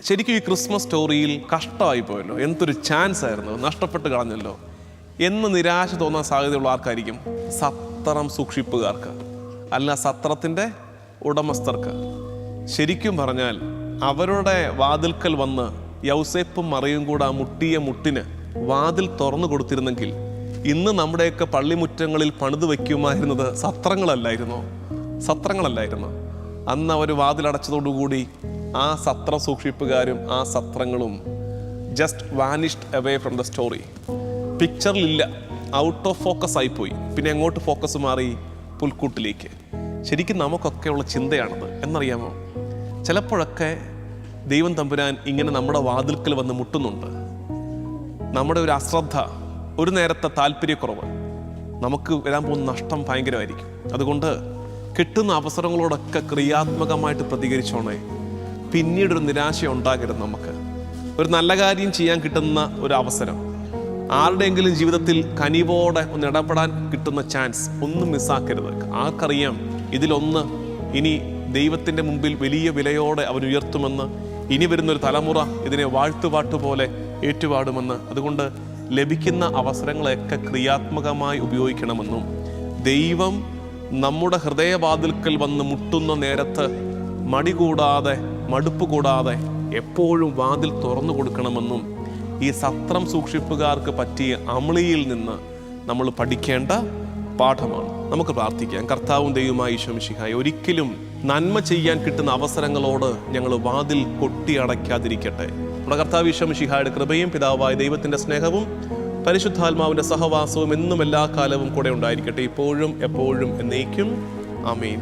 ശരിക്കും ഈ ക്രിസ്മസ് സ്റ്റോറിയിൽ കഷ്ടമായി പോയല്ലോ, എന്തൊരു ചാൻസ് ആയിരുന്നു, നഷ്ടപ്പെട്ട് കളഞ്ഞല്ലോ എന്ന് നിരാശ തോന്നാൻ സാധ്യതയുള്ള ആർക്കായിരിക്കും? സത്രം സൂക്ഷിപ്പുകാർക്ക്, അല്ല സത്രത്തിൻ്റെ ഉടമസ്ഥർക്ക്. ശരിക്കും പറഞ്ഞാൽ അവരുടെ വാതിൽക്കൽ വന്ന് യൗസേപ്പും മറിയും കൂടെ ആ മുട്ടിയ മുട്ടിന് വാതിൽ തുറന്നു കൊടുത്തിരുന്നെങ്കിൽ ഇന്ന് നമ്മുടെയൊക്കെ പള്ളിമുറ്റങ്ങളിൽ പണിത് വയ്ക്കുമായിരുന്നത് സത്രങ്ങളല്ലായിരുന്നോ? അന്ന് അവർ വാതിലടച്ചതോടുകൂടി ആ സത്ര സൂക്ഷിപ്പുകാരും ആ സത്രങ്ങളും just vanished away from the story. പിക്ചറിലില്ല, ഔട്ട് ഓഫ് ഫോക്കസ് ആയിപ്പോയി. പിന്നെ എങ്ങോട്ട് ഫോക്കസ് മാറി? പുൽക്കൂട്ടിലേക്ക്. ശരിക്കും നമുക്കൊക്കെയുള്ള ചിന്തയാണത്. എന്നറിയാമോ, ചിലപ്പോഴൊക്കെ ദൈവം തമ്പുരാൻ ഇങ്ങനെ നമ്മുടെ വാതിൽക്കൽ വന്ന് മുട്ടുന്നുണ്ട്. നമ്മുടെ ഒരു അശ്രദ്ധ, ഒരു നേരത്തെ താല്പര്യക്കുറവ്, നമുക്ക് വരാൻ പോകുന്ന നഷ്ടം ഭയങ്കരമായിരിക്കും. അതുകൊണ്ട് കിട്ടുന്ന അവസരങ്ങളോടൊക്കെ ക്രിയാത്മകമായിട്ട് പ്രതികരിച്ചോണേ. പിന്നീടൊരു നിരാശ ഉണ്ടാകരുത്. നമുക്ക് ഒരു നല്ല കാര്യം ചെയ്യാൻ കിട്ടുന്ന ഒരു അവസരം, ആരുടെയെങ്കിലും ജീവിതത്തിൽ കനിവോടെ ഒന്ന് ഇടപെടാൻ കിട്ടുന്ന ചാൻസ് ഒന്നും മിസ്സാക്കരുത്. ആർക്കറിയാം ഇതിലൊന്ന് ഇനി ദൈവത്തിൻ്റെ മുമ്പിൽ വലിയ വിലയോടെ അവൻ ഉയർത്തുമെന്ന്, ഇനി വരുന്നൊരു തലമുറ ഇതിനെ വാഴ്ത്തുപാട്ടുപോലെ ഏറ്റുപാടുമെന്ന്. അതുകൊണ്ട് ലഭിക്കുന്ന അവസരങ്ങളെയൊക്കെ ക്രിയാത്മകമായി ഉപയോഗിക്കണമെന്നും, ദൈവം നമ്മുടെ ഹൃദയവാതിൽക്കൽ വന്ന് മുട്ടുന്ന നേരത്ത് മടി കൂടാതെ, മടുപ്പ് കൂടാതെ എപ്പോഴും വാതിൽ തുറന്നു കൊടുക്കണമെന്നും ഈ സത്രം സൂക്ഷിപ്പുകാർക്ക് പറ്റിയ അമളിയിൽ നിന്ന് നമ്മൾ പഠിക്കേണ്ട പാഠമാണ്. നമുക്ക് പ്രാർത്ഥിക്കാം. കർത്താവും ദൈവമായ ഈശോ മിശിഹായെ, ഒരിക്കലും നന്മ ചെയ്യാൻ കിട്ടുന്ന അവസരങ്ങളോട് ഞങ്ങൾ വാതിൽ കൊട്ടി അടയ്ക്കാതിരിക്കട്ടെ. നമ്മുടെ കർത്താവ് ഈശോ മിശിഹായുടെ കൃപയും പിതാവായ ദൈവത്തിൻ്റെ സ്നേഹവും പരിശുദ്ധാത്മാവിൻ്റെ സഹവാസവും എന്നും എല്ലാ കാലവും കൂടെ ഉണ്ടായിരിക്കട്ടെ, ഇപ്പോഴും എപ്പോഴും എന്നേക്കും. ആമേൻ.